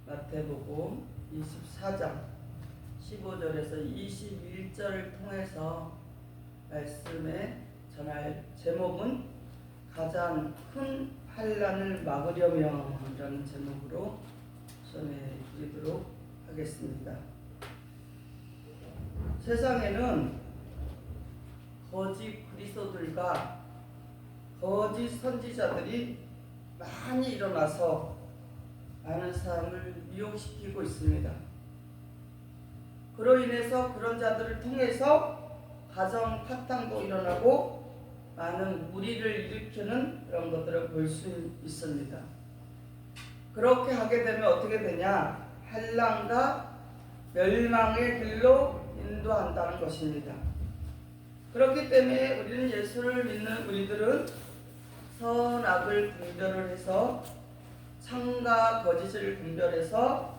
마태복음 24장 15절에서 21절을 통해서 말씀에 전할 제목은 가장 큰 환난을 막으려면 라는 제목으로 전해드리도록 하겠습니다. 세상에는 거짓 그리스도들과 거짓 선지자들이 많이 일어나서 많은 사람을 미혹시키고 있습니다. 그로 인해서 그런 자들을 통해서 가정 파탄도 일어나고 많은 무리를 일으키는 그런 것들을 볼 수 있습니다. 그렇게 하게 되면 어떻게 되냐? 환난과 멸망의 길로 인도한다는 것입니다. 그렇기 때문에 우리는 예수를 믿는 우리들은 선악을 분별을 해서 참과 거짓을 분별해서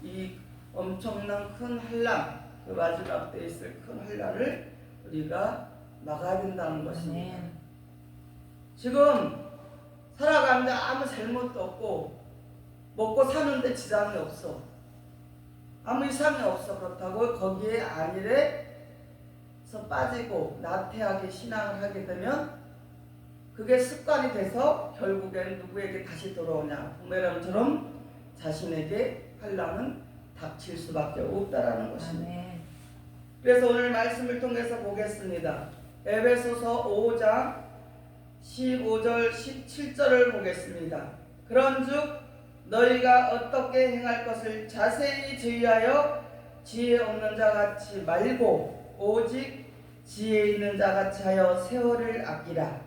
이 엄청난 큰 환난, 그 마지막 때에 있을 큰 환난을 우리가 막아야 된다는 것입니다. 지금 살아가는데 아무 잘못도 없고 먹고 사는데 지장이 없어. 아무 이상이 없어. 그렇다고 거기에 안일해서 빠지고 나태하게 신앙을 하게 되면 그게 습관이 돼서 결국엔 누구에게 다시 돌아오냐? 부메랑처럼 자신에게 환난은 닥칠 수밖에 없다라는 것입니다. 그래서 오늘 말씀을 통해서 보겠습니다. 에베소서 5장 15절 17절을 보겠습니다. 그런즉 너희가 어떻게 행할 것을 자세히 주의하여 지혜 없는 자같이 말고 오직 지혜 있는 자같이 하여 세월을 아끼라.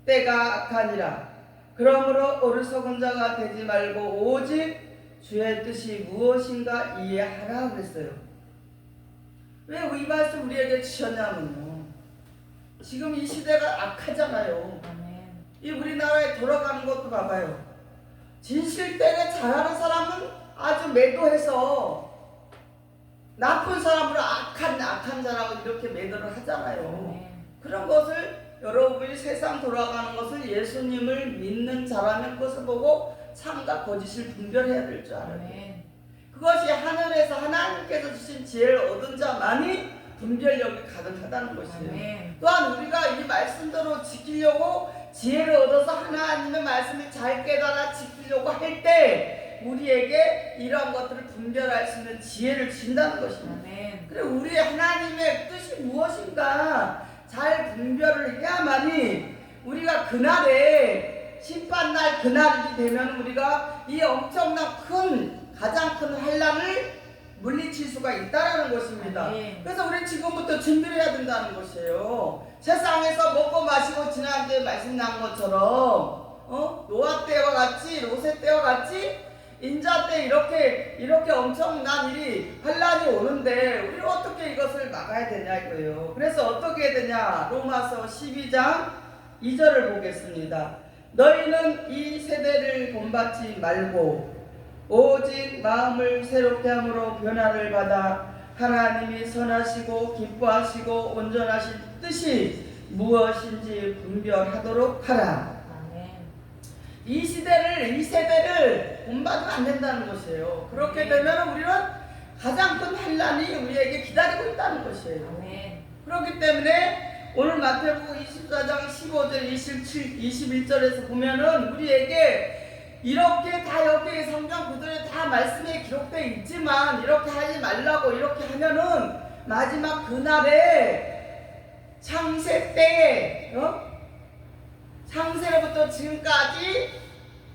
때가 악하니라. 그러므로 어리석은 자가 되지 말고 오직 주의 뜻이 무엇인가 이해하라 그랬어요. 왜 이 말씀 우리에게 주셨냐면요, 지금 이 시대가 악하잖아요. 이 우리나라에 돌아가는 것도 봐봐요. 진실되게 잘하는 사람은 아주 매도해서 나쁜 사람으로 악한 자라고 이렇게 매도를 하잖아요. 그런 것을 여러분이 세상 돌아가는 것을 예수님을 믿는 자라면 그것을 보고 참과 거짓을 분별해야 될 줄 알아요. 그것이 하늘에서 하나님께서 주신 지혜를 얻은 자만이 분별력이 가득하다는 것이에요. 또한 우리가 이 말씀대로 지키려고 지혜를 얻어서 하나님의 말씀을 잘 깨달아 지키려고 할 때 우리에게 이러한 것들을 분별할 수 있는 지혜를 준다는 것입니다. 그리고 우리 하나님의 뜻이 무엇인가 잘 분별을 해야만이 우리가 그날에 심판날 그날이 되면 우리가 이 엄청난 가장 큰 환난을 물리칠 수가 있다는 것입니다. 그래서 우리 지금부터 준비를 해야 된다는 것이에요. 세상에서 먹고 마시고 지난주에 말씀 나온 것처럼 노아 때와 같이 롯의 때와 같이 인자 때 이렇게 엄청난 일이 환난이 오는데 우리는 어떻게 이것을 막아야 되냐 이거예요. 그래서 어떻게 해야 되냐? 로마서 12장 2절을 보겠습니다. 너희는 이 세대를 본받지 말고 오직 마음을 새롭게 함으로 변화를 받아 하나님이 선하시고 기뻐하시고 온전하신 뜻이 무엇인지 분별하도록 하라. 이 세대를 본받으면 안 된다는 것이에요. 그렇게 되면 우리는 가장 큰 환난이 우리에게 기다리고 있다는 것이에요. 그렇기 때문에 오늘 마태복음 24장 15절 21절에서 보면은 우리에게 이렇게 다 여기 성경 구절에 다 말씀에 기록되어 있지만 이렇게 하지 말라고 이렇게 하면은 마지막 그날에 창세 때에 창세로부터 지금까지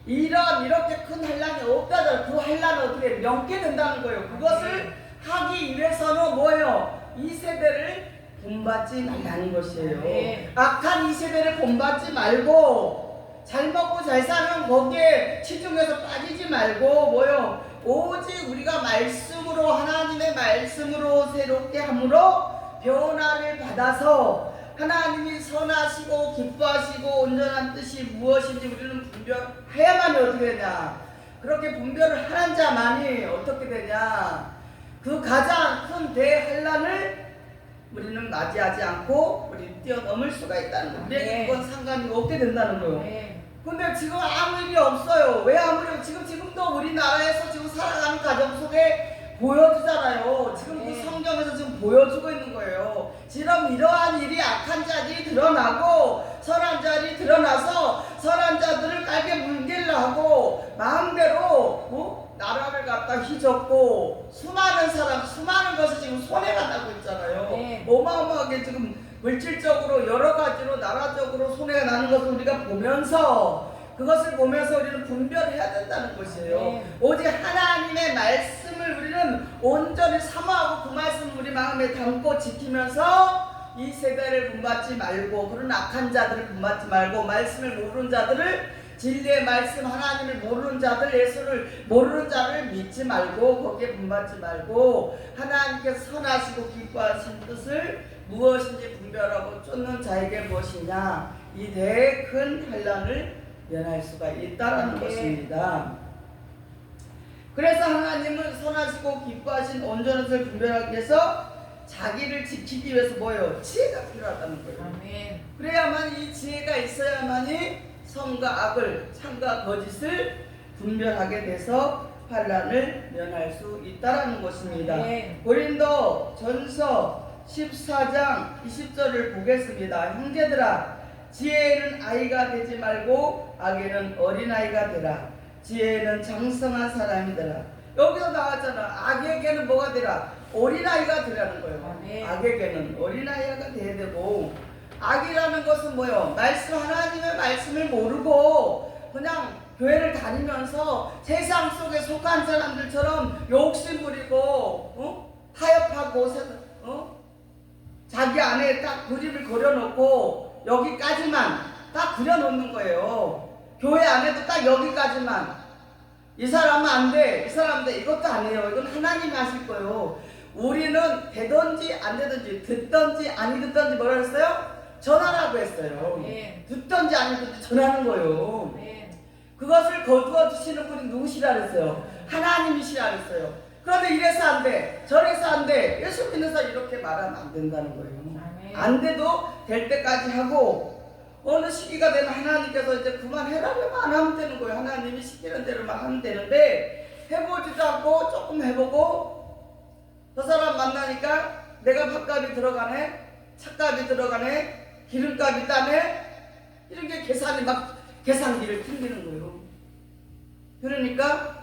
이렇게 큰 환난이 없다더라. 그 환난을 어떻게 명게 된다는 거예요. 그것을 하기 위해서는 뭐예요? 이 세대를 본받지 말라는 것이에요. 악한 이 세대를 본받지 말고 잘 먹고 잘 사는 거기에 치중해서 빠지지 말고 뭐요? 오직 우리가 말씀으로 하나님의 말씀으로 새롭게 함으로 변화를 받아서 하나님이 선하시고 기뻐하시고 온전한 뜻이 무엇인지 우리는 분별해야만이 어떻게 되냐? 그렇게 분별을 하는 자만이 어떻게 되냐? 그 가장 큰 대환난을 우리는 맞이하지 않고 우리 뛰어넘을 수가 있다는 거예요. 우리에게 그건 상관이 없게 된다는 거예요. 근데 지금 아무 일이 없어요. 왜 아무리 지금도 우리나라에서 지금 살아가는 가정 속에 보여주잖아요. 지금 그 성경에서 지금 보여주고 있는 거예요. 지금 이러한 일이 악한 자들이 드러나고 선한 자들이 드러나서 선한 자들을 깔게 물기를 하고 마음대로 나라를 갖다 휘젓고 수많은 것을 지금 손해가 나고 있잖아요. 어마어마하게 지금 물질적으로 여러 가지로 나라적으로 손해가 나는 것을 우리가 보면서 그것을 보면서 우리는 분별해야 된다는 것이에요. 오직 하나님의 말씀을 우리는 온전히 사모하고 그 말씀을 우리 마음에 담고 지키면서 이 세대를 본받지 말고 그런 악한 자들을 본받지 말고 말씀을 모르는 자들을 진리의 말씀 하나님을 모르는 자들 예수를 모르는 자를 믿지 말고 거기에 본받지 말고 하나님께서 선하시고 기뻐하신 뜻을 무엇인지 분별하고 쫓는 자에게 무엇이냐 이 대에 큰 환난을 면할 수가 있다라는 것입니다. 그래서 하나님은 선하시고 기뻐하신 온전한 것을 분별하기 위해서 자기를 지키기 위해서 뭐예요? 지혜가 필요하다는 거예요. 아멘. 그래야만 이 지혜가 있어야만이 선과 악을 참과 거짓을 분별하게 돼서 환난을 면할 수 있다라는 것입니다. 고린도 전서 14장 20절을 보겠습니다. 형제들아 지혜는 아이가 되지 말고 악에는 어린아이가 되라. 지혜는 장성한 사람이 되라. 여기서 나왔잖아. 악에게는 뭐가 되라? 어린아이가 되라는 거예요. 악에게는 어린아이가 돼야 되고 악이라는 것은 뭐예요? 하나님의 말씀을 모르고 그냥 교회를 다니면서 세상 속에 속한 사람들처럼 욕심 부리고 타협하고 자기 안에 딱 그림을 그려놓고 여기까지만 딱 그려놓는 거예요. 교회 안에도 딱 여기까지만 이 사람은 안 돼, 이 사람은 돼. 이것도 아니에요. 이건 하나님이 하실 거예요. 우리는 되든지 안 되든지 듣든지 아니 듣든지 뭐라 했어요? 전하라고 했어요. 듣든지 아니 듣든지 전하는 거예요. 그것을 거두어 주시는 분이 누구시라 그랬어요? 하나님이시라 그랬어요. 그런데 이래서 안 돼, 저래서 안 돼. 예수 믿는 사람 이렇게 말하면 안 된다는 거예요. 안 돼도 될 때까지 하고 어느 시기가 되면 하나님께서 이제 그만해라고만 하면 되는 거예요. 하나님이 시키는 대로만 하면 되는데 해보지도 않고 조금 해보고 저 사람 만나니까 내가 밥값이 들어가네, 차값이 들어가네, 기름값이 따네, 이런 게 계산기를 튕기는 거예요. 그러니까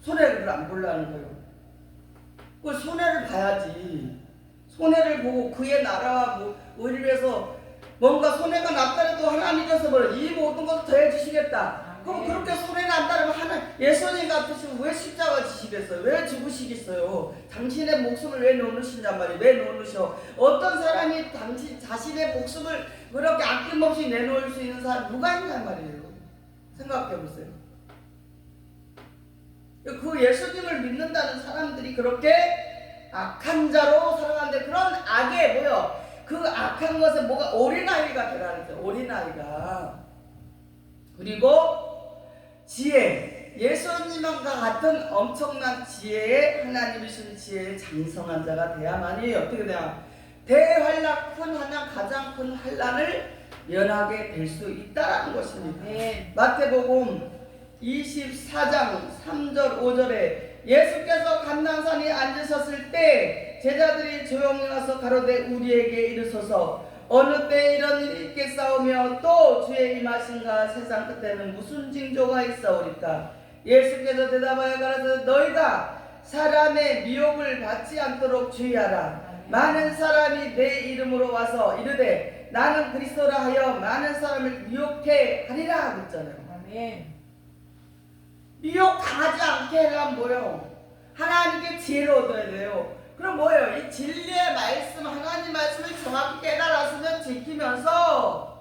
손해를 안 보려는 거예요. 그 손해를 봐야지. 손해를 보고 그의 나라와 의를 위해서 뭔가 손해가 났더라도 하나님께서 이 모든 것을 더해 주시겠다. 그럼 그렇게 손해 난다면 예수님 같으시면 왜 십자가 지시겠어요? 왜 죽으시겠어요? 당신의 목숨을 왜 놓으신단 말이에요? 왜 놓으셔? 어떤 사람이 당신 자신의 목숨을 그렇게 아낌없이 내놓을 수 있는 사람 누가 있냔 말이에요? 생각해 보세요. 그 예수님을 믿는다는 사람들이 그렇게 악한 자로 살아가는데 그런 악에 그 악한 것에 뭐가 어린아이가 되라는 거예요. 어린아이가. 그리고 지혜, 예수님과 같은 엄청난 지혜의 하나님이 주신 지혜의 장성한 자가 돼야만이 어떻게 돼요? 대환란 큰 환난 가장 큰 환난을 면하게 될 수 있다라는 것입니다. 마태복음 24장 3절 5절에 예수께서 감난산에 앉으셨을 때 제자들이 조용히 와서 가로되 우리에게 이르소서 어느 때 이런 일이 있겠사오며 또 주의 임하신가 세상 끝에는 무슨 징조가 있사오리까. 예수께서 대답하여 가라사대 너희가 사람의 미혹을 받지 않도록 주의하라. 많은 사람이 내 이름으로 와서 이르되 나는 그리스도라 하여 많은 사람을 미혹해 하리라 그랬잖아요. 미혹 당하지 않게 하려면 뭐예요? 하나님께 지혜를 얻어야 돼요. 그럼 뭐예요? 이 진리의 말씀, 하나님 말씀을 정확히 깨달았으면 지키면서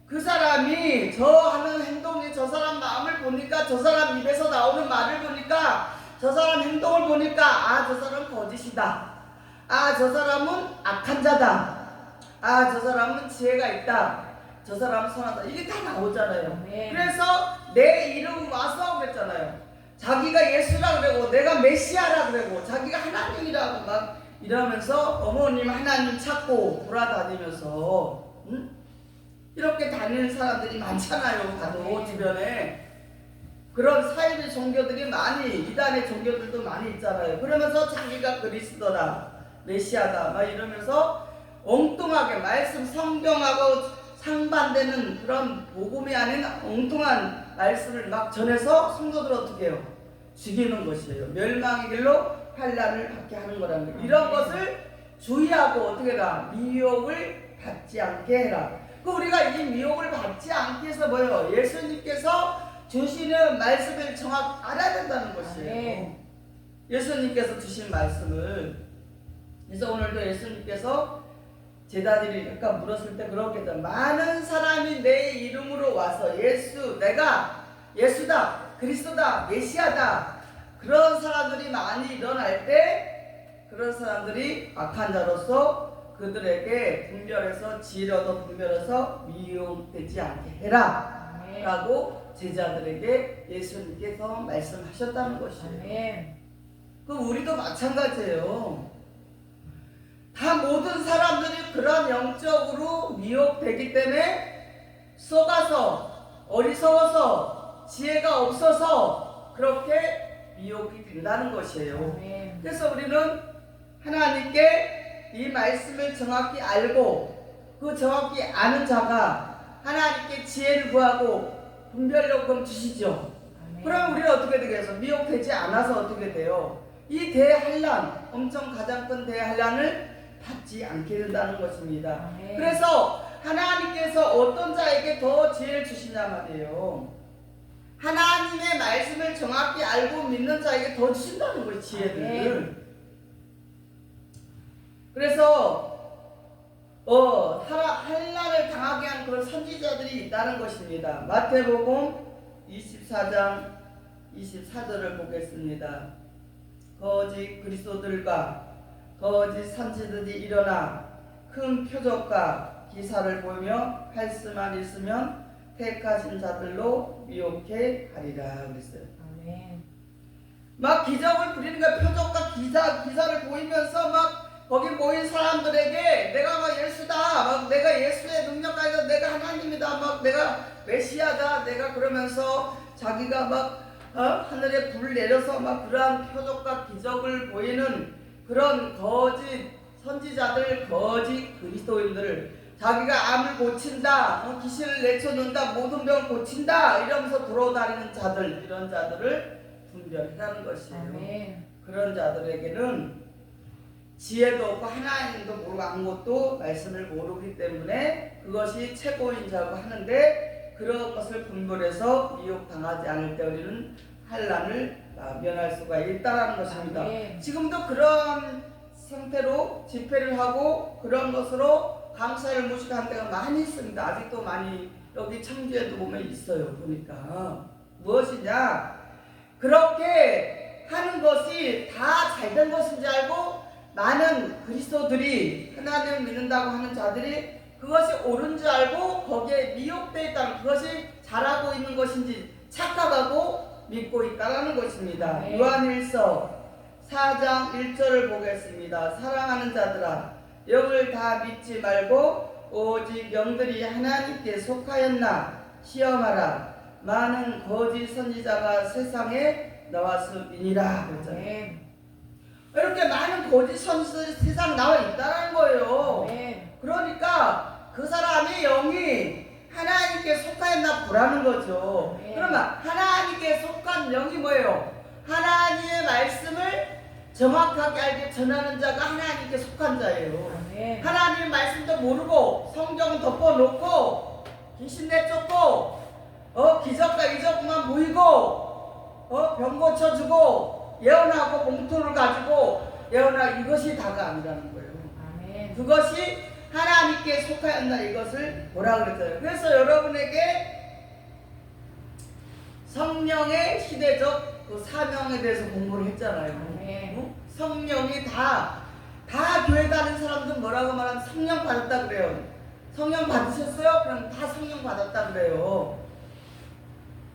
그 사람이 저 하는 행동이 저 사람 마음을 보니까 저 사람 입에서 나오는 말을 보니까 저 사람 행동을 보니까 저 사람은 거짓이다. 저 사람은 악한 자다. 저 사람은 지혜가 있다. 저 사람은 선하다. 이게 다 나오잖아요. 그래서 내 이름 와서 그랬잖아요. 자기가 예수라 그러고 내가 메시아라 그러고 자기가 하나님이라고 막 이러면서 어머님 하나님 찾고 돌아다니면서 이렇게 다니는 사람들이 많잖아요. 봐도 주변에 그런 사이비 종교들이 많이, 이단의 종교들도 많이 있잖아요. 그러면서 자기가 그리스도다, 메시아다 막 이러면서 엉뚱하게 말씀, 성경하고 상반되는 그런 복음이 아닌 엉뚱한 말씀을 막 전해서 성도들을 어떻게 해요? 죽이는 것이에요. 멸망의 길로 환난을 받게 하는 거라는 거예요. 이런 것을 주의하고 어떻게 해라? 미혹을 받지 않게 해라. 그 우리가 이 미혹을 받지 않게 해서 뭐예요? 예수님께서 주시는 말씀을 정확히 알아야 된다는 것이에요. 예수님께서 주신 말씀을. 그래서 오늘도 예수님께서 제자들이 약간 물었을 때 그렇게 했다. 많은 사람이 내 이름으로 와서 내가 예수다, 그리스도다, 메시아다, 그런 사람들이 많이 일어날 때 그런 사람들이 악한 자로서 그들에게 분별해서 지혜로도 분별해서 미혹되지 않게 해라 라고 제자들에게 예수님께서 말씀하셨다는 것이에요. 그럼 우리도 마찬가지예요. 다 모든 사람들이 그런 영적으로 미혹되기 때문에 속아서 어리석어서 지혜가 없어서 그렇게 미혹이 된다는 것이에요. 그래서 우리는 하나님께 이 말씀을 정확히 알고 그 정확히 아는 자가 하나님께 지혜를 구하고 분별력을 주시죠. 그럼 우리는 어떻게 되겠어? 미혹되지 않아서 어떻게 돼요? 이 대환란, 엄청 가장 큰 대환란을 받지 않게 된다는 것입니다. 그래서 하나님께서 어떤 자에게 더 지혜를 주시냐 말이에요. 하나님의 말씀을 정확히 알고 믿는 자에게 더 주신다는 거예요, 지혜를. 그래서 환난을 당하게 한 그런 선지자들이 있다는 것입니다. 마태복음 24장 24절을 보겠습니다. 거짓 그리스도들과 거짓 선지자들이 일어나 큰 표적과 기사를 보이며 할 수만 있으면 택하신 자들로 미혹해 하리라 그랬어요. 막 기적을 부리는 거야. 표적과 기사를 보이면서 막 거기 모인 사람들에게 내가 막 예수다, 막 내가 예수의 능력 가지고 내가 하나님이다, 막 내가 메시아다, 내가 그러면서 자기가 막 하늘에 불을 내려서 막 그러한 표적과 기적을 보이는 그런 거짓 선지자들, 거짓 그리스도인들, 자기가 암을 고친다, 귀신을 내쫓는다, 모든 병을 고친다 이러면서 돌아다니는 자들, 이런 자들을 분별하는 것이에요. 그런 자들에게는 지혜도 없고 하나님도 모르고 아무것도 말씀을 모르기 때문에 그것이 최고인 자고 하는데 그런 것을 분별해서 미혹당하지 않을 때 우리는 환난을 면할 수가 있다는 것입니다. 지금도 그런 상태로 집회를 하고 그런 것으로 강사를 모시는 데가 많이 있습니다. 아직도 많이 여기 청주에도 보면 있어요. 보니까 무엇이냐, 그렇게 하는 것이 다 잘된 것인 줄 알고 많은 그리스도들이 하나님을 믿는다고 하는 자들이 그것이 옳은 줄 알고 거기에 미혹되어 있다는, 그것이 잘하고 있는 것인지 착각하고 믿고 있다는 것입니다. 요한일서 4장 1절을 보겠습니다. 사랑하는 자들아, 영을 다 믿지 말고 오직 영들이 하나님께 속하였나 시험하라. 많은 거짓 선지자가 세상에 나왔음이니라. 이렇게 많은 거짓 선지자들이 세상에 나와 있다는 거예요. 그러니까 그 사람이 영이 하나님께 속하였나 보라는 거죠. 그러면 하나님께 속한 영이 뭐예요? 하나님의 말씀을 정확하게 알게 전하는 자가 하나님께 속한 자예요. 하나님의 말씀도 모르고 성경 덮어놓고 귀신 내쫓고 기적과 이적만 보이고 병 고쳐주고 예언하고 봉투를 가지고 예언하고 이것이 다가 아니라는 거예요. 그것이 하나님께 속하였나 이것을 보라 그랬어요. 그래서 여러분에게 성령의 시대적 그 사명에 대해서 공부를 했잖아요. 성령이 다 교회 다니는 사람들 뭐라고 말하면 성령 받았다 그래요. 성령 받으셨어요? 그럼 다 성령 받았다 그래요.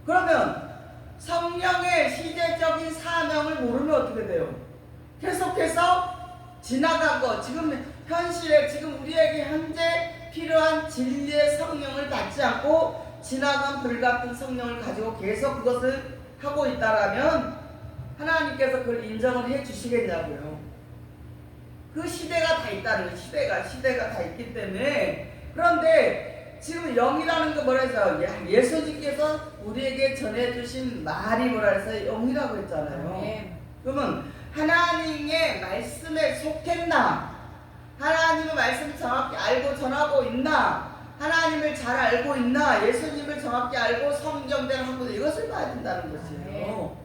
그러면 성령의 시대적인 사명을 모르면 어떻게 돼요? 계속해서 지나간 거, 지금 현실에 지금 우리에게 현재 필요한 진리의 성령을 받지 않고 지나간 불같은 성령을 가지고 계속 그것을 하고 있다라면 하나님께서 그걸 인정을 해 주시겠냐고요. 그 시대가 다 있다는 거예요. 시대가 다 있기 때문에. 그런데 지금 영이라는 게 뭐라 해서 예수님께서 우리에게 전해주신 말이 뭐라 해서 영이라고 했잖아요. 그러면 하나님의 말씀에 속했나? 하나님의 말씀을 정확히 알고 전하고 있나? 하나님을 잘 알고 있나? 예수님을 정확히 알고 성경대로 하고 있나? 이것을 봐야 된다는 것이에요.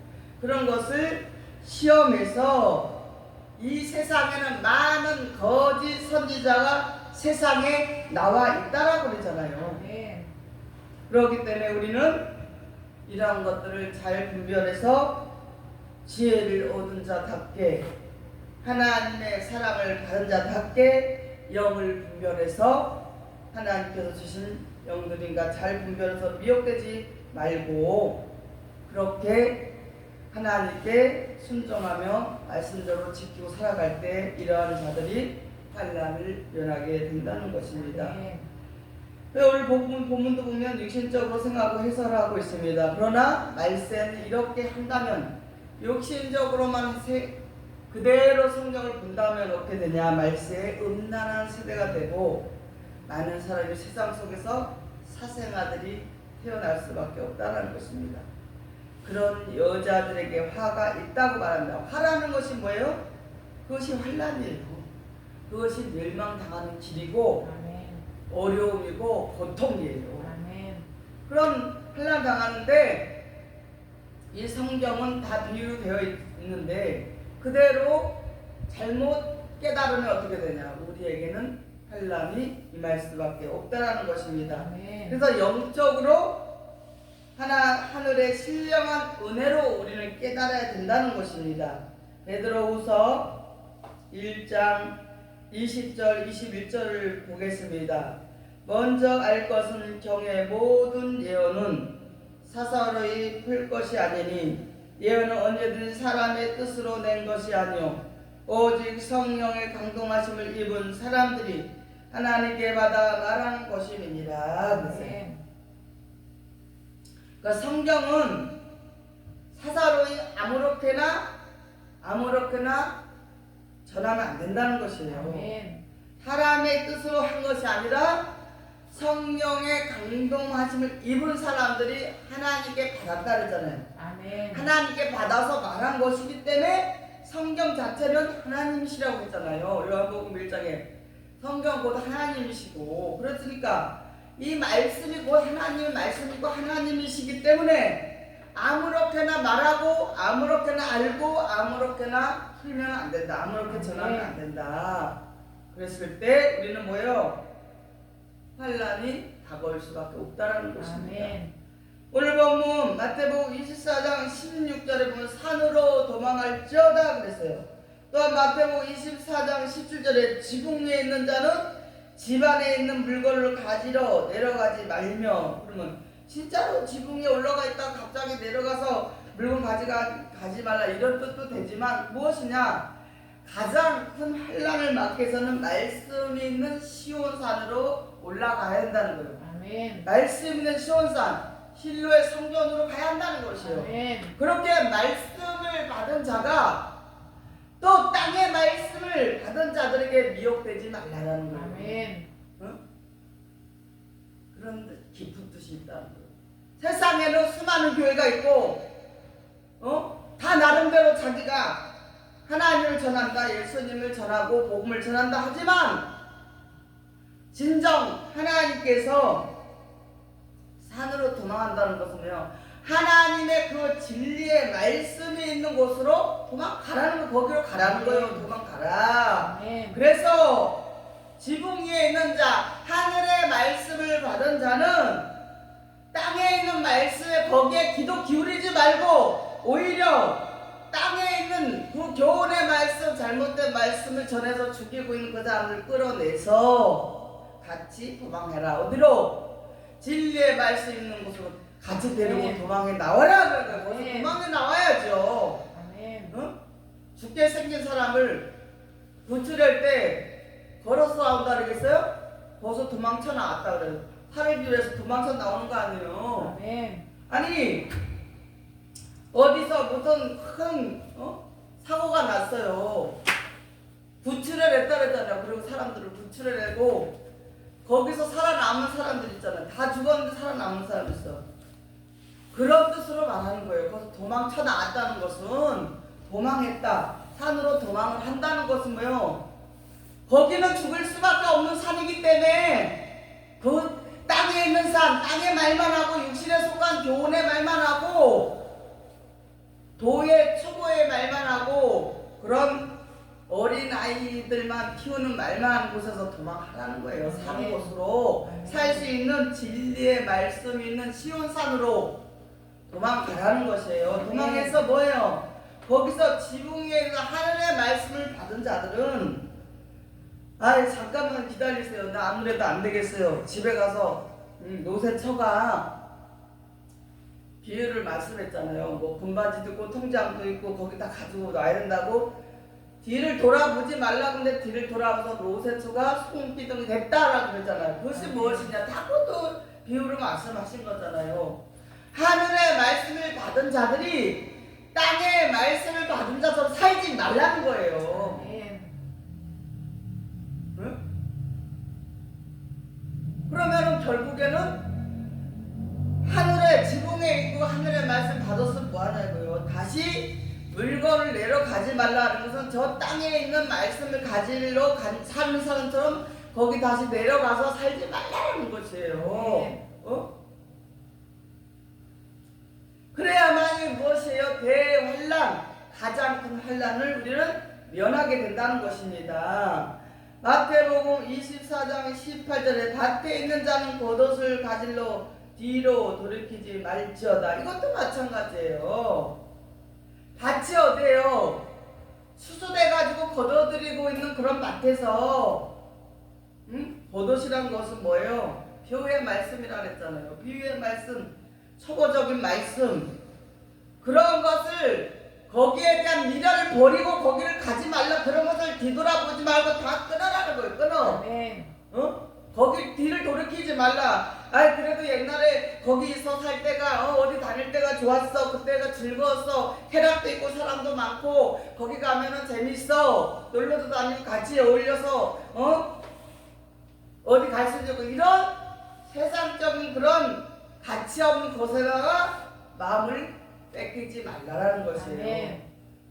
그런 것을 시험해서 이 세상에는 많은 거짓 선지자가 세상에 나와 있다라고 그러잖아요. 그렇기 때문에 우리는 이러한 것들을 잘 분별해서 지혜를 얻은 자답게 하나님의 사랑을 받은 자답게 영을 분별해서 하나님께서 주신 영들인가 잘 분별해서 미혹되지 말고 그렇게 하나님께 순종하며 말씀대로 지키고 살아갈 때 이러한 자들이 환난을 면하게 된다는 것입니다. 오늘 본문도 보면 육신적으로 생각하고 해설하고 있습니다. 그러나 말세는 이렇게 한다면 육신적으로만 그대로 성경을 본다면 어떻게 되냐? 말세에 음란한 세대가 되고 많은 사람이 세상 속에서 사생아들이 태어날 수밖에 없다는 것입니다. 그런 여자들에게 화가 있다고 말합니다. 화라는 것이 뭐예요? 그것이 환난이에요. 그것이 멸망당하는 길이고 어려움이고 고통이에요. 그럼 환난 당하는데 이 성경은 다 비유되어 있는데 그대로 잘못 깨달으면 어떻게 되냐? 우리에게는 환난이 임할 수밖에 없다라는 것입니다. 그래서 영적으로 하늘의 신령한 은혜로 우리는 깨달아야 된다는 것입니다. 베드로후서 1장 20절 21절을 보겠습니다. 먼저 알 것은 경의 모든 예언은 사사로이 풀 것이 아니니 예언은 언제든지 사람의 뜻으로 낸 것이 아니요 오직 성령의 강동하심을 입은 사람들이 하나님께 받아 말하는 것임이니라. 그러니까 성경은 사사로이 아무렇게나 전하면 안 된다는 것이에요. 사람의 뜻으로 한 것이 아니라 성령의 강동하심을 입은 사람들이 하나님께 받았다 그러잖아요. 하나님께 받아서 말한 것이기 때문에 성경 자체는 하나님이시라고 했잖아요. 요한복음 1장에 성경 곧 하나님이시고 그렇으니까 이 말씀이 곧 하나님의 말씀이고 하나님이시기 때문에 아무렇게나 말하고 아무렇게나 알고 아무렇게나 풀면 안 된다. 아무렇게 전하면 안 된다. 그랬을 때 우리는 뭐예요? 환난이 다가올 수밖에 없다라는 것입니다. 오늘 본문 마태복음 24장 16절에 보면 산으로 도망할지어다 그랬어요. 또한 마태복음 24장 17절에 지붕 위에 있는 자는 집안에 있는 물건을 가지러 내려가지 말며 그러면 진짜로 지붕 위에 올라가 있다가 갑자기 내려가서 물건 가지 말라 이런 뜻도 되지만 무엇이냐? 가장 큰 환난을 막기 위해서는 말씀이 있는 시온산으로 올라가야 한다는 거예요. 말씀 있는 시온산 실로의 성전으로 가야 한다는 것이에요. 그렇게 말씀을 받은 자가 또 땅의 말씀을 받은 자들에게 미혹되지 말라는 거예요. 그런 깊은 뜻이 있다는 거예요. 세상에는 수많은 교회가 있고 다 나름대로 자기가 하나님을 전한다, 예수님을 전하고 복음을 전한다 하지만 진정 하나님께서 산으로 도망한다는 것은요, 하나님의 그 진리의 말씀이 있는 곳으로 도망가라는 거, 거기로 가라는 거예요. 도망가라. 그래서 지붕 위에 있는 자, 하늘의 말씀을 받은 자는 땅에 있는 말씀에 거기에 귀도 기울이지 말고 오히려 땅에 있는 그 교훈의 말씀, 잘못된 말씀을 전해서 죽이고 있는 그 사람을 끌어내서 같이 도망해라. 어디로? 진리의 말씀 있는 곳으로 같이 데리고 도망해 나와라. 그러니까 거기서 도망해 나와야죠. 죽게 생긴 사람을 구출할 때 걸어서 나온다 그러겠어요? 거기서 도망쳐 나왔다 그래요. 살기 위해서 도망쳐 나오는 거 아니에요. 아멘. 아니 어디서 무슨 큰 사고가 났어요. 구출을 했다 그랬잖아요. 그리고 사람들을 구출을 하고 거기서 살아남은 사람들 있잖아요. 다 죽었는데 살아남은 사람 있어. 그런 뜻으로 말하는 거예요. 거기서 도망쳐 나왔다는 것은 도망했다. 산으로 도망을 한다는 것은 뭐요? 거기는 죽을 수밖에 없는 산이기 때문에 그 땅에 있는 산, 땅의 말만 하고 육신에 속한 교훈의 말만 하고 도의 초보의 말만 하고 그런 어린 아이들만 키우는 말만 하는 곳에서 도망하라는 거예요. 사는 곳으로 살 수 있는 진리의 말씀이 있는 시온산으로 도망가라는 것이에요. 도망해서 뭐예요? 거기서 지붕에서 하늘의 말씀을 받은 자들은 아이 잠깐만 기다리세요. 나 아무래도 안 되겠어요. 집에 가서 노새처가 비유를 말씀했잖아요. 뭐 금바지도 있고 통장도 있고 거기다 가지고 놔야 된다고. 뒤를 돌아보지 말라. 근데 뒤를 돌아봐서 노새처가 송비등이 됐다라고 그랬잖아요. 그것이 무엇이냐? 다 그것도 비유로 말씀하신 거잖아요. 하늘의 말씀을 받은 자들이 땅의 말씀을 받은 자처럼 살지 말라는 거예요. 응? 그러면은 결국에는 하늘의 지붕에 있고 하늘의 말씀 받았으면 뭐하냐고요. 다시 물건을 내려가지 말라는 것은 저 땅에 있는 말씀을 가지러 사는 사람처럼 거기 다시 내려가서 살지 말라는 것이에요. 그래야만이 무엇이에요? 대환란, 가장 큰 환란을 우리는 면하게 된다는 것입니다. 마태복음 24장 18절에 밭에 있는 자는 겉옷을 가질러 뒤로 돌이키지 말지어다. 이것도 마찬가지예요. 밭이 어디예요? 수수돼가지고 걷어들이고 있는 그런 밭에서 겉옷이란 것은 뭐예요? 비유의 말씀이라 그랬잖아요. 비유의 말씀, 초보적인 말씀, 그런 것을 거기에 대한 미련을 버리고 거기를 가지 말라. 그런 것을 뒤돌아보지 말고 다 끊어라는 거예요. 끊어. 거기 뒤를 돌이키지 말라. 아이 그래도 옛날에 거기서 살 때가 어디 다닐 때가 좋았어. 그때가 즐거웠어. 쾌락도 있고 사람도 많고 거기 가면은 재밌어. 놀러도 다니고 같이 어울려서 어디 갈 수도 있고 이런 세상적인 그런 가치 없는 곳에다가 마음을 뺏기지 말라라는 것이에요.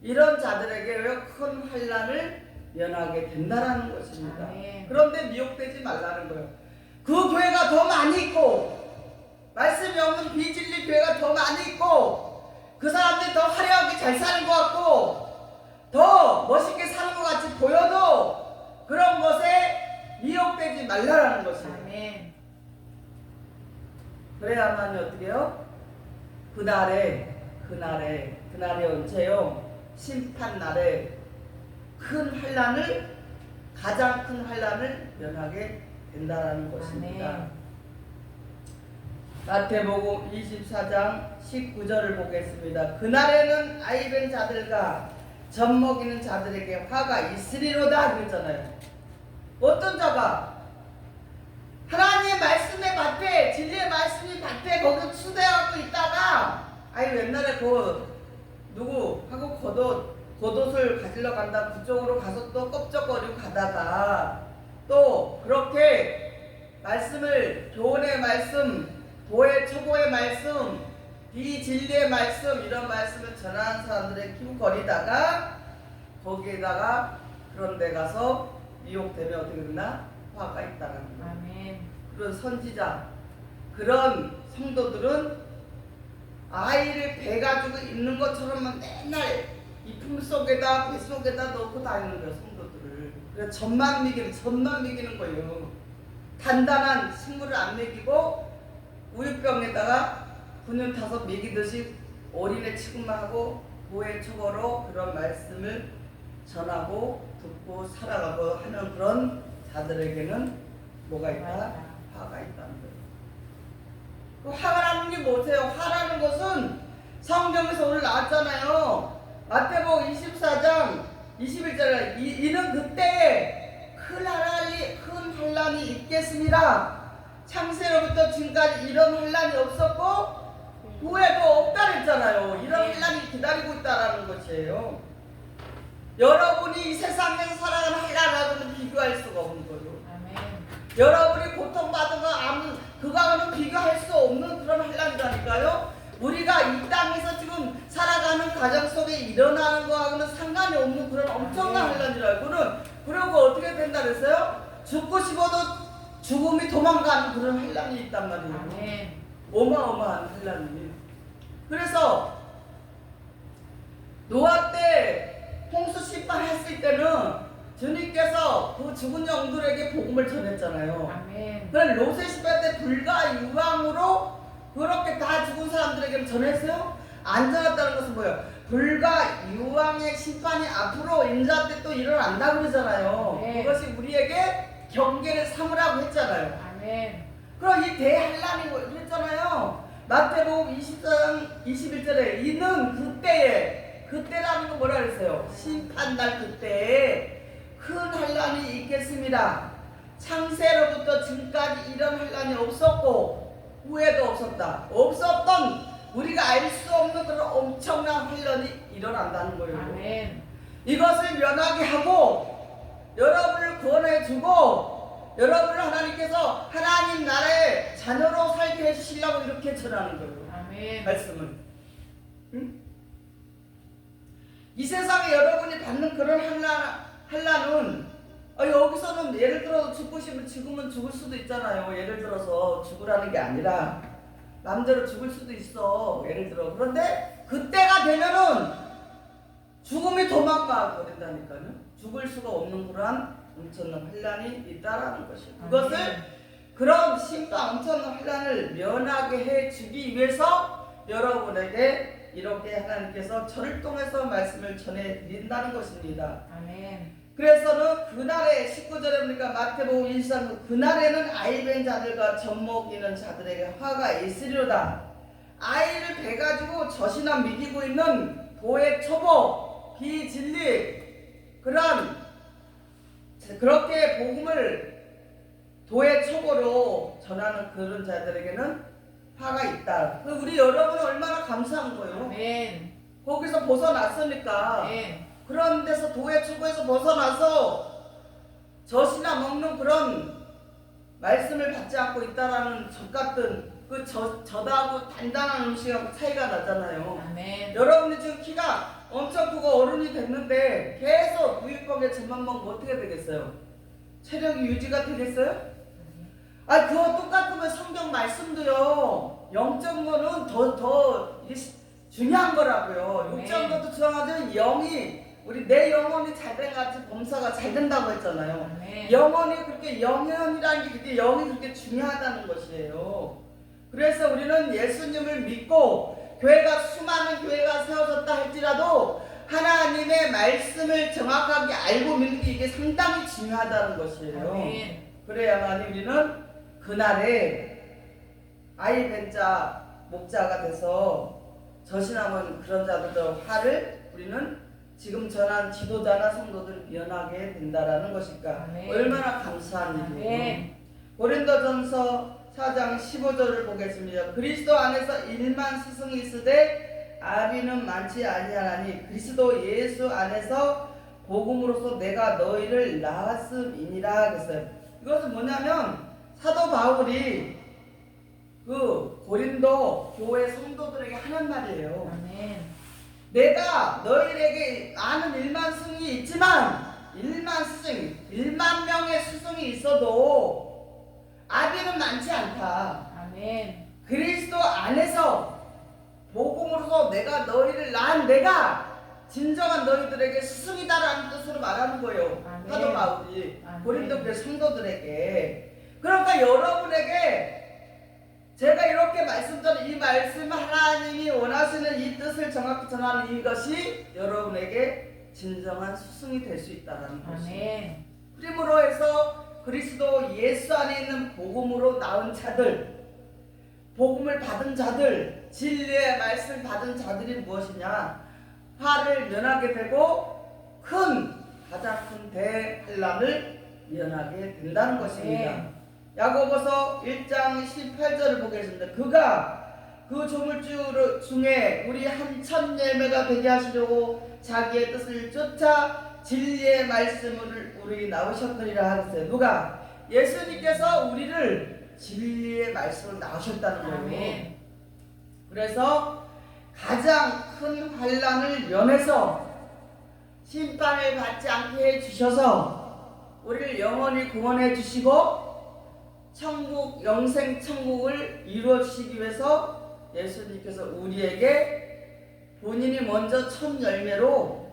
이런 자들에게 큰 환란을 면하게 된다라는 것입니다. 그런데 미혹되지 말라는 거예요. 그 교회가 더 많이 있고 말씀이 없는 비진리 교회가 더 많이 있고 그 사람들이 더 화려하게 잘 사는 것 같고 더 멋있게 사는 것 같이 보여도 그런 것에 미혹되지 말라라는 것이에요. 그래야만 어떻게 해요? 그날에 언제요? 심판날에 큰 환란을 가장 큰 환란을 면하게 된다라는 것입니다. 마태복음 24장 19절을 보겠습니다. 그날에는 아이된 자들과 젖먹이는 자들에게 화가 있으리로다 그랬잖아요. 어떤 자가 하나님의 말씀의 밭에 진리의 말씀이 밭에 거기 추대하고 있다가 아이 옛날에 누구 하고 겉옷을 가지러 간다. 그쪽으로 가서 또 껍적거리고 가다가 또 그렇게 말씀을 교훈의 말씀, 도의 초보의 말씀, 비진리의 말씀 이런 말씀을 전하는 사람들의 기웃거리다가 거기에다가 그런 데 가서 미혹되면 어떻게 되나? 화가 있다는 거예요. 그런 선지자, 그런 성도들은 아이를 배가지고 있는 것처럼만 맨날 이 품 속에다 배 속에다 넣고 다니는 거예요. 성도들을. 그래서 젖만 먹이는 거예요. 단단한 식물을 안 먹이고 우유병에다가 분유 타서 먹이듯이 어린애 취급만 하고 도의 초보로 그런 말씀을 전하고 듣고 살아가고 하는 그런 자들에게는 뭐가 있다? 화가 있다는 거예요. 그 화가 나는 게 뭐세요? 화라는 것은 성경에서 오늘 나왔잖아요. 마태복음 24장 21절에 이는 그때에 큰 화를 너희들이 큰 환난이 있겠습니다. 창세로부터 지금까지 이런 환난이 없었고 후회도 없다 그랬잖아요. 이런 환난이 기다리고 있다라는 것이에요. 여러분이 이 세상에서 살아가는 환난하고는 비교할 수가 없는 거예요. 여러분이 고통받은 거 그거하고는 비교할 수 없는 그런 환난이라니까요. 우리가 이 땅에서 지금 살아가는 가정 속에 일어나는 거하고는 상관이 없는 그런 엄청난 환난이라고는. 그리고 어떻게 된다 그랬어요? 죽고 싶어도 죽음이 도망가는 그런 환난이 있단 말이에요. 어마어마한 환난이. 그래서 노아 때 홍수 심판했을 때는 주님께서 그 죽은 영들에게 복음을 전했잖아요. 그럼 롯의 심판 때 불과 유황으로 그렇게 다 죽은 사람들에게 전했어요? 안 전했다는 것은 뭐예요? 불과 유황의 심판이 앞으로 인자 때 또 일어난다고 그러잖아요. 그것이 우리에게 경계를 삼으라고 했잖아요. 그럼 이 대환란이 그랬잖아요. 마태복음 20장 21절에 이는 그때라는 거 뭐라 그랬어요? 심판날 그때에 큰 환란이 있겠습니다. 창세로부터 지금까지 이런 환란이 없었고 후회도 없었던 우리가 알 수 없는 그런 엄청난 환란이 일어난다는 거예요. 이것을 면하게 하고 여러분을 구원해 주고 여러분을 하나님께서 하나님 나라의 자녀로 살게 해주시려고 이렇게 전하는 거예요. 말씀은. 응? 이 세상에 여러분이 받는 그런 환난은 여기서는 예를 들어서 죽고 싶으면 지금은 죽을 수도 있잖아요. 예를 들어서 죽으라는 게 아니라 마음대로 죽을 수도 있어. 예를 들어. 그런데 그때가 되면은 죽음이 도망가 버린다니까요. 죽을 수가 없는 그러한 엄청난 환난이 있다라는 것이에요. 그것을 그런 심판 엄청난 환난을 면하게 해주기 위해서 여러분에게 이렇게 하나님께서 저를 통해서 말씀을 전해드린다는 것입니다. 그래서는 그날에 19절에 보니까 마태복음 23장 그날에는 아이된 자들과 젖먹이는 자들에게 화가 있으리로다. 아이를 배가지고 젖이나 먹이고 있는 도의 초보 비진리 그렇게 복음을 도의 초보로 전하는 그런 자들에게는 화가 있다. 우리 여러분은 얼마나 감사한 거예요. 거기서 벗어났으니까. 그런 데서 도의 초보에서 벗어나서 젖이나 먹는 그런 말씀을 받지 않고 있다라는 젖 같은 그 젖하고 단단한 음식하고 차이가 나잖아요. 여러분이 지금 키가 엄청 크고 어른이 됐는데 계속 우유곽에 젖만 먹으면 어떻게 되겠어요? 체력이 유지가 되겠어요? 그거 똑같으면 성경 말씀도요. 영적인 거는 더 중요한 거라고요. 육적인 것도 중요하지만 영이 내 영혼이 잘된 같이 범사가 잘 된다고 했잖아요. 영혼이 그렇게 영혼이라는 게 그렇게 영이 그렇게 중요하다는 것이에요. 그래서 우리는 예수님을 믿고 수많은 교회가 세워졌다 할지라도 하나님의 말씀을 정확하게 알고 믿는 게 이게 상당히 중요하다는 것이에요. 그래야만 우리는 그날에 아이 벤자 목자가 돼서 젖이나면 그런 자들의 화를 우리는 지금 전한 지도자나 성도들 면하게 된다라는 것일까. 얼마나 감사한 일이에요. 고린도전서 4장 15절을 보겠습니다. 그리스도 안에서 1만 스승이 있으되 아비는 많지 아니하나니 그리스도 예수 안에서 복음으로서 내가 너희를 낳았음이니라 그랬어요. 이것은 뭐냐면 사도 바울이 그 고린도 교회 성도들에게 하는 말이에요. 내가 너희에게 아는 1만 스승이 있지만 1만 명의 스승이 있어도 아비는 많지 않다. 그리스도 안에서 복음으로서 내가 너희를 낳은 내가 진정한 너희들에게 스승이다라는 뜻으로 말하는 거예요. 사도 바울이 고린도 교회 성도들에게. 그러니까 여러분에게 제가 이렇게 말씀드린 이 말씀 하나님이 원하시는 이 뜻을 정확히 전하는 이것이 여러분에게 진정한 스승이 될 수 있다는 것이에요. 그러므로 해서 그리스도 예수 안에 있는 복음으로 낳은 자들, 복음을 받은 자들, 진리의 말씀을 받은 자들이 무엇이냐? 화를 면하게 되고 가장 큰 대환란을 면하게 된다는 것입니다. 아멘. 야고보서 1장 18절을 보겠습니다. 그가 그 조물주 중에 우리 한 천 열매가 되게 하시려고 자기의 뜻을 쫓아 진리의 말씀을 우리 나오셨느니라 하셨어요. 누가? 예수님께서 우리를 진리의 말씀을 나오셨다는 거예요. 아멘. 그래서 가장 큰 환난을 면해서 심판을 받지 않게 해주셔서 우리를 영원히 구원해 주시고 천국, 영생 천국을 이루어 주시기 위해서 예수님께서 우리에게 본인이 먼저 첫 열매로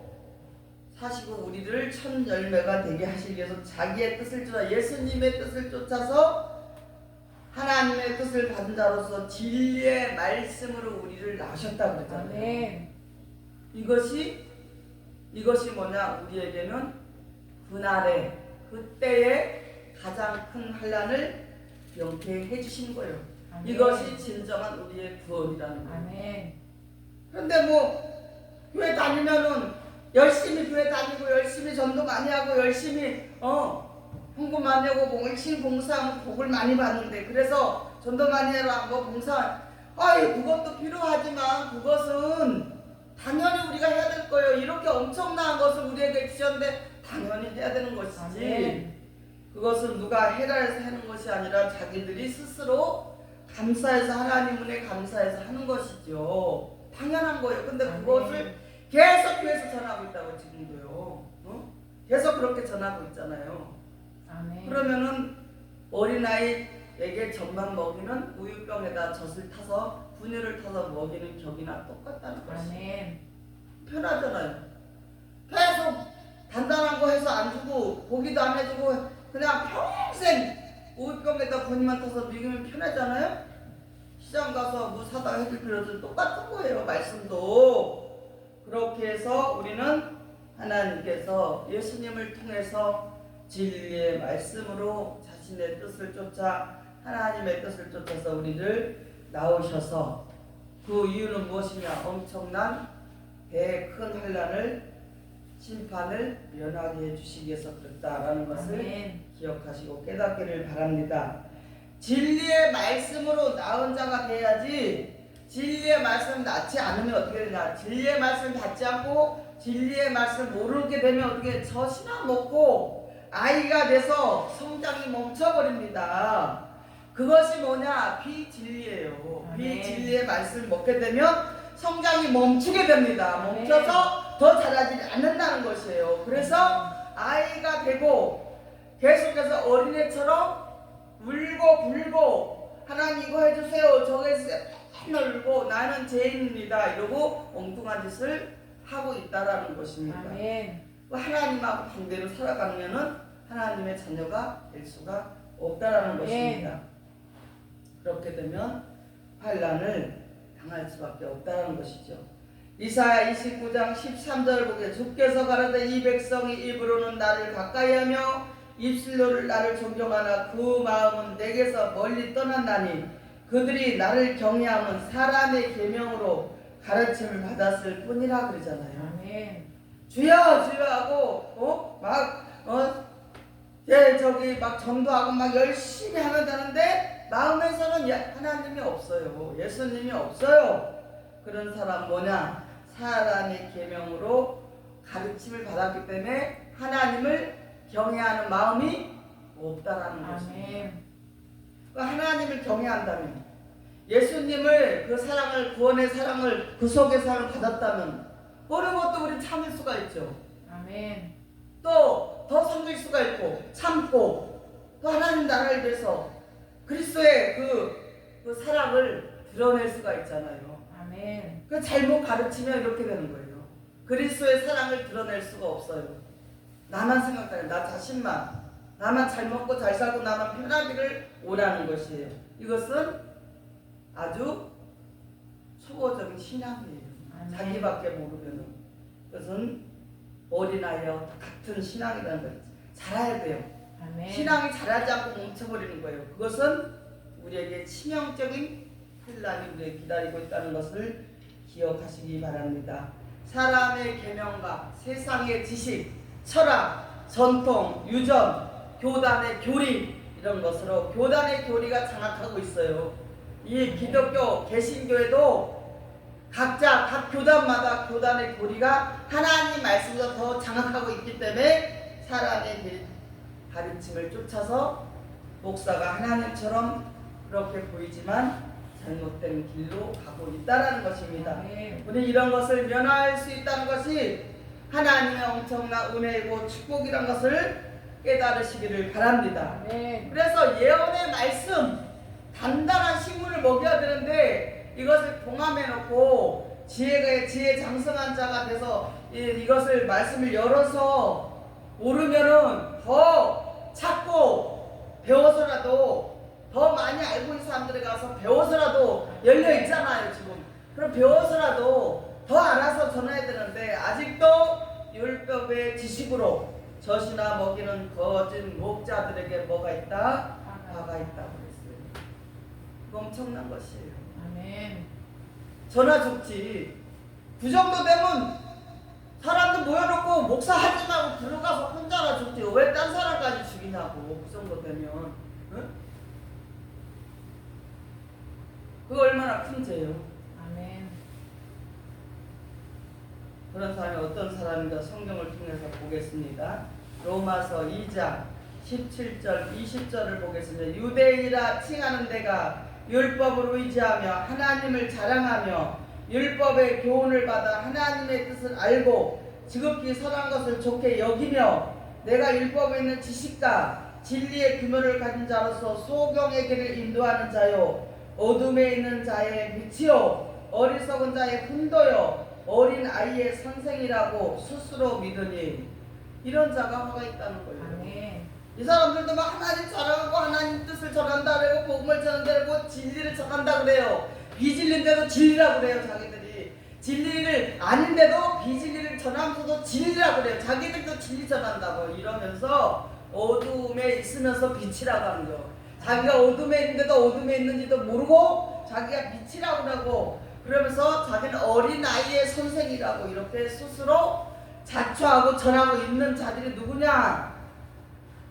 사시고 우리를 첫 열매가 되게 하시기 위해서 자기의 뜻을 쫓아 예수님의 뜻을 쫓아서 하나님의 뜻을 받은 자로서 진리의 말씀으로 우리를 낳으셨다고 그랬잖아요. 아멘. 이것이 뭐냐? 우리에게는 그날에 그때의 가장 큰 환난을 명쾌해 주신 거예요. 아멘. 이것이 진정한 우리의 구원이라는 거예요. 아멘. 그런데 뭐 교회 다니면은 열심히 교회 다니고 열심히 전도 많이 하고 열심히 홍보 많이 하고 뭐 열심히 봉사하면 복을 많이 받는데 그래서 전도 많이 해라 뭐 봉사 그것도 필요하지만 그것은 당연히 우리가 해야 될 거예요. 이렇게 엄청난 것을 우리에게 주셨는데 당연히 해야 되는 것이지. 아멘. 그것은 누가 해라 해서 하는 것이 아니라 자기들이 스스로 감사해서 하나님 은혜 감사해서 하는 것이죠. 당연한 거예요. 근데 아멘. 그것을 계속 교회에서 전하고 있다고 지금도요. 계속 그렇게 전하고 있잖아요. 아멘. 그러면은 어린아이에게 젖만 먹이는 우유병에다 젖을 타서 분유를 타서 먹이는 격이나 똑같다는 것이에요. 아멘. 편하잖아요. 계속 단단한 거 해서 안 주고 고기도 안 해주고 그냥 평생 우유병에다 분유만 타서 먹이면 편하잖아요. 시장 가서 뭐 사다가 해줄 필요도 똑같은 거예요. 말씀도 그렇게 해서 우리는 하나님께서 예수님을 통해서 진리의 말씀으로 자신의 뜻을 쫓아 하나님의 뜻을 쫓아서 우리를 낳으셔서 그 이유는 무엇이냐? 엄청난 큰 환난을 심판을 면하게 해주시기 위해서 그렇다라는 것을 아멘. 기억하시고 깨닫기를 바랍니다. 진리의 말씀으로 낳은 자가 돼야지 진리의 말씀 낳지 않으면 어떻게 되냐? 진리의 말씀 받지 않고 진리의 말씀 모르게 되면 어떻게 저 신앙 먹고 아이가 돼서 성장이 멈춰버립니다. 그것이 뭐냐? 비진리예요. 아멘. 비진리의 말씀을 먹게 되면 성장이 멈추게 됩니다. 아멘. 멈춰서 더 자라지 않는다는 것이에요. 그래서 아이가 되고 계속해서 어린애처럼 울고 불고 하나님 이거 해주세요 저거 해주세요 맨날 울고 나는 죄인입니다 이러고 엉뚱한 짓을 하고 있다라는 것입니다. 아멘. 하나님하고 반대로 살아가면은 하나님의 자녀가 될 수가 없다라는 것입니다. 그렇게 되면 환난을 당할 수밖에 없다라는 것이죠. 이사야 29장 13절을 보게 주께서 가라되 이 백성이 입으로는 나를 가까이하며 입술로는 나를 존경하나 그 마음은 내게서 멀리 떠난다니 그들이 나를 경외함은 사람의 계명으로 가르침을 받았을 뿐이라 그러잖아요. 아멘. 주여 주여 하고 막 전도하고 막 열심히 하면 되는데 마음에서는 하나님이 없어요. 예수님이 없어요. 그런 사람 뭐냐? 사람의 계명으로 가르침을 받았기 때문에 하나님을 경외하는 마음이 없다라는 것입니다. 하나님을 경외한다면 예수님을 그 사랑을 구원의 사랑을 그 속의 사랑을 받았다면 어느 것도 우리 참을 수가 있죠. 아멘. 또 더 섬길 수가 있고 참고 또 하나님 나라를 위해서 그리스도의 그 사랑을 드러낼 수가 있잖아요. 아멘. 그 잘못 가르치면 이렇게 되는 거예요. 그리스도의 사랑을 드러낼 수가 없어요. 나만 생각하는 나 자신만 나만 잘 먹고 잘 살고 나만 편하기를 원하는 것이에요. 이것은 아주 초보적인 신앙이에요. 아멘. 자기밖에 모르면은 그것은 어린아이와 같은 신앙이라는 거예요. 잘해야 돼요. 아멘. 신앙이 자라지 않고 멈춰버리는 거예요. 그것은 우리에게 치명적인 환난이 우리에게 기다리고 있다는 것을 기억하시기 바랍니다. 사람의 계명과 세상의 지식, 철학, 전통, 유전, 교단의 교리 이런 것으로 교단의 교리가 장악하고 있어요. 이 기독교 개신교에도 각자 각 교단마다 교단의 교리가 하나님 말씀으로 더 장악하고 있기 때문에 사람의 가르침을 쫓아서 목사가 하나님처럼 그렇게 보이지만 잘못된 길로 가고 있다는 것입니다. 아멘. 우리 이런 것을 면할 수 있다는 것이 하나님의 엄청난 은혜이고 축복이란 것을 깨달으시기를 바랍니다. 아멘. 그래서 예언의 말씀, 단단한 식물을 먹여야 되는데 이것을 봉함해 놓고 지혜 장성한 자가 돼서 이것을 말씀을 열어서 오르면은 더 찾고 배워서라도 더 많이 알고 있는 사람들에 가서 배워서라도 열려 있잖아요 지금. 그럼 배워서라도 더 알아서 전해야 되는데 아직도 율법의 지식으로 젖이나 먹이는 거짓 목자들에게 뭐가 있다? 화가 있다고 그랬어요. 그거 엄청난 것이에요. 아멘. 전화 죽지. 그 정도 되면 사람들 모여놓고 목사 하지 말고 들어가서 혼자나 죽지. 왜 딴 사람까지 죽이냐고. 그 정도 되면. 응? 그거 얼마나 큰 죄예요. 아멘. 그런 사람이 어떤 사람인가 성경을 통해서 보겠습니다. 로마서 2장 17절 20절을 보겠습니다. 유대인이라 칭하는 데가 율법을 의지하며 하나님을 자랑하며 율법의 교훈을 받아 하나님의 뜻을 알고 지극히 선한 것을 좋게 여기며 내가 율법에 있는 지식과 진리의 규모를 가진 자로서 소경의 길을 인도하는 자요 어둠에 있는 자의 빛이요 어리석은 자의 훈도요 어린 아이의 선생이라고 스스로 믿으니 이런 자가 화가 있다는 거예요. 아멘. 이 사람들도 막 하나님 자랑하고 하나님 뜻을 전한다 그러고 복음을 전한다 그러고 진리를 전한다 그래요. 비진리인데도 진리라고 그래요. 자기들이 진리를 아닌데도 비진리를 전하면서도 진리라고 그래요. 자기들도 진리 전한다고 이러면서 어둠에 있으면서 빛이라고 하는 거. 자기가 어둠에 있는데도 어둠에 있는지도 모르고 자기가 빛이라고 하고 그러면서 자기는 어린아이의 선생이라고 이렇게 스스로 자처하고 전하고 있는 자들이 누구냐?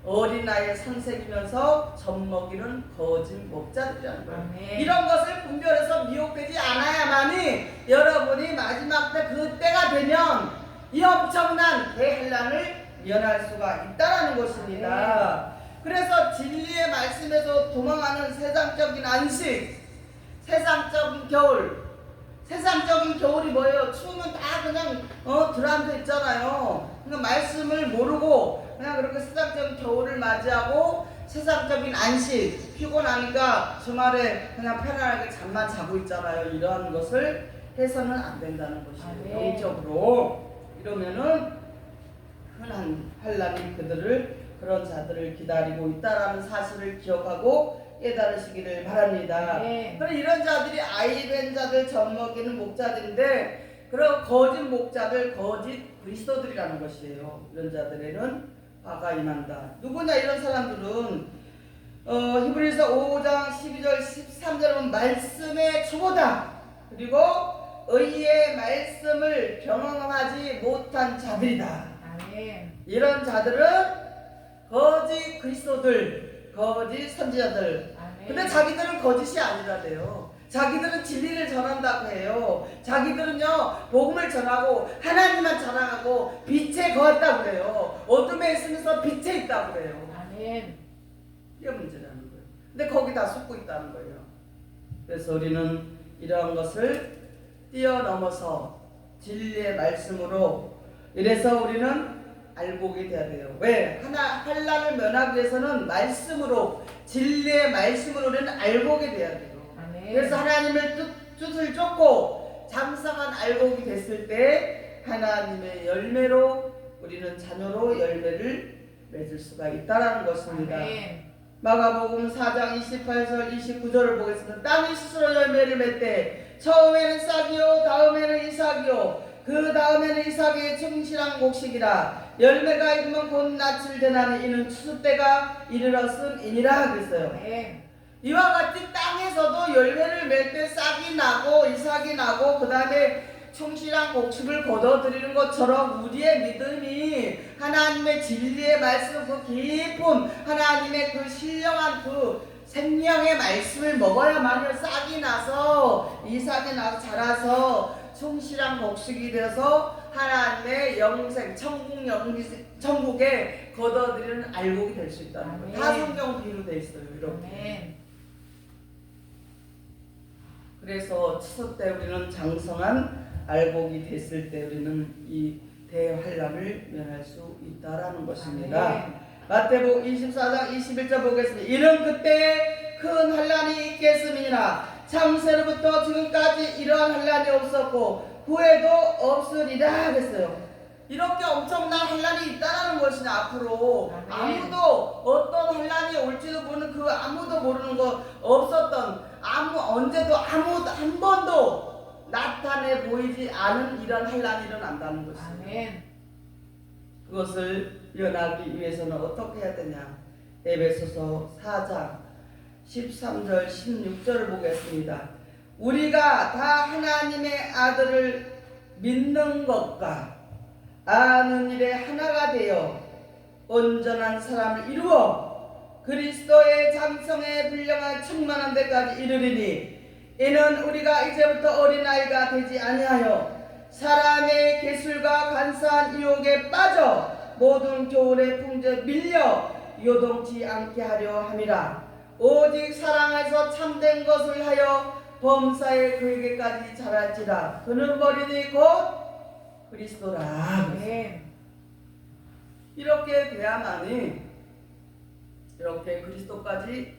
어린아이의 선생이면서 젖먹이는 거짓 목자들이라는 거예요. 아멘. 이런 것을 분별해서 미혹되지 않아야만이 여러분이 마지막 때 그 때가 되면 이 엄청난 대환란을 면할 수가 있다는 것입니다. 그래서 진리의 말씀에서 도망하는 세상적인 안식, 세상적인 겨울. 세상적인 겨울이 뭐예요? 추우면 다 그냥 들어앉아 있잖아요. 그러니까 말씀을 모르고 그냥 그렇게 세상적인 겨울을 맞이하고 세상적인 안식, 피곤하니까 주말에 그냥 편안하게 잠만 자고 있잖아요. 이러한 것을 해서는 안 된다는 것이에요. 영적으로. 이러면은 흔한 환란이 그런 자들을 기다리고 있다라는 사실을 기억하고 깨달으시기를 바랍니다. 네. 그럼 이런 자들이 아이된 자들 젖먹이는 목자들인데 그런 거짓 목자들 거짓 그리스도들이라는 것이에요. 이런 자들에는 화가 임한다. 누구냐 이런 사람들은 히브리서 5장 12절 13절 보면 말씀의 초보다 그리고 의의 말씀을 경험하지 못한 자들이다. 아멘. 이런 자들은 거짓 그리스도들, 거짓 선지자들. 아멘. 근데 자기들은 거짓이 아니라래요. 자기들은 진리를 전한다고 해요. 자기들은요 복음을 전하고 하나님만 자랑하고 빛에 거했다고 그래요. 어둠에 있으면서 빛에 있다고 그래요. 아멘. 이게 문제라는 거예요. 근데 거기 다 속고 있다는 거예요. 그래서 우리는 이러한 것을 뛰어넘어서 진리의 말씀으로 이래서 우리는 알고게 돼야 돼요. 왜? 환난을 면하기 위해서는 말씀으로 진리의 말씀으로 우리는 알고게 돼야 돼요. 아멘. 그래서 하나님의 뜻을 쫓고 장성한 알곡이 됐을 때 하나님의 열매로 우리는 자녀로 열매를 맺을 수가 있다라는 것입니다. 아멘. 마가복음 4장 28절 29절을 보겠습니다. 땅이 스스로 열매를 맺되 처음에는 싹이요 다음에는 이삭이요 그 다음에는 이삭의 충실한 곡식이라 열매가 익으면 곧 낯을 대나니 이는 추수 때가 이르렀음이니라 그랬어요. 아멘. 이와 같이 땅에서도 열매를 맺 때 싹이 나고 이삭이 나고 그 다음에 충실한 곡식을 거둬들이는 것처럼 우리의 믿음이 하나님의 진리의 말씀, 그 깊은 하나님의 그 신령한 그 생명의 말씀을 먹어야만을 싹이 나서 이삭이 나서 자라서 충실한 곡식이 되어서 하나님의 영생, 천국에 거둬들이는 알곡이 될 수 있다는 거예요. 다 성경 비유로 돼 있어요. 이렇게. 아멘. 그래서 추수 때 우리는 장성한 알곡이 됐을 때 우리는 이 대환란을 면할 수 있다라는 것입니다. 아멘. 마태복음 24장 21절 보겠습니다. 이는 그때에 큰 환란이 있겠음이나 창세로부터 지금까지 이러한 환란이 없었고 후에도 없으리라 했어요. 이렇게 엄청난 환란이 있다라는 것이냐 앞으로. 아멘. 아무도 어떤 환란이 올지도 모르는 그 아무도 모르는 것 없었던 언제도 아무도 한 번도 나타내 보이지 않은 이런 환란이 일어난다는 것이에요. 아멘. 그것을 면하기 위해서는 어떻게 해야 되냐? 에베소서 4장 13절 16절을 보겠습니다. 우리가 다 하나님의 아들을 믿는 것과 아는 일에 하나가 되어 온전한 사람을 이루어 그리스도의 장성에 분량한 충만한 데까지 이르리니 이는 우리가 이제부터 어린아이가 되지 아니하여 사람의 계술과 간사한 유혹에 빠져 모든 교훈의 풍조에 밀려 요동치 않게 하려 함이라. 오직 사랑에서 참된 것을 하여 범사에 그에게까지 자랄지라. 그는 머리니 곧 그리스도라. 아멘. 이렇게 돼야만이, 이렇게 그리스도까지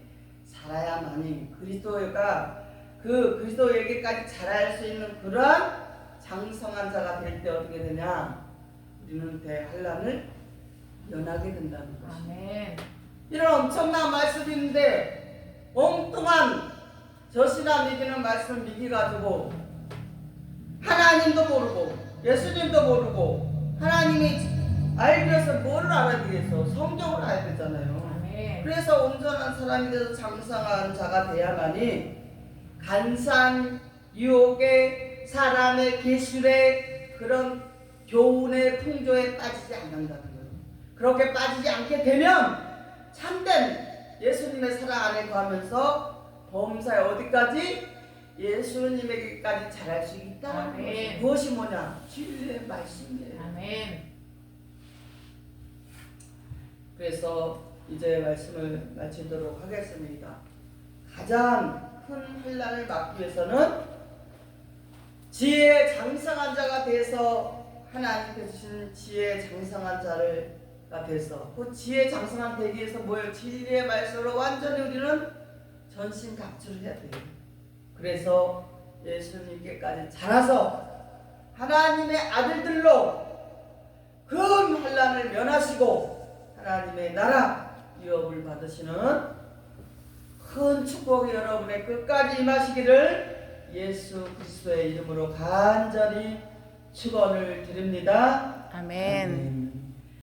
자라야만이 그리스도가 그 그리스도에게까지 자랄 수 있는 그러한 장성한 자가 될 때 어떻게 되냐? 우리는 대환란을 면하게 된다는 것입니다. 아멘. 이런 엄청난 말씀인데 엉뚱한 젖이나 미기는 말씀을 미기가지고 하나님도 모르고 예수님도 모르고 하나님이 알기 위해서 뭐를 알아야 되겠어? 성경을 알아야 되잖아요. 아멘. 그래서 온전한 사람이 돼서 장성한 자가 돼야만이 간산, 유혹에, 사람의 계술에, 그런 교훈의 풍조에 빠지지 않는다는 거예요. 그렇게 빠지지 않게 되면 참된 예수님의 사랑 안에 거하면서 범사에 어디까지? 예수님에게까지 자랄 수 있다는 것이. 그것이 뭐냐? 진리의 말씀이에요. 아멘. 그래서 이제 말씀을 마치도록 하겠습니다. 가장 큰 환난을 막기 위해서는 지혜의 장성한 자가 돼서 하나님께서 주신 지혜의 장성한 자가 돼서 그 지혜의 장성한 되기 위해서 뭐예요? 진리의 말씀으로 완전히 우리는 전신갑주를 해야 돼요. 그래서 예수님께까지 자라서 하나님의 아들들로 큰 환난을 면하시고 하나님의 나라 유업을 받으시는 큰 축복이 여러분의 끝까지 임하시기를 예수 그리스도의 이름으로 간절히 축원을 드립니다. 아멘. 아멘.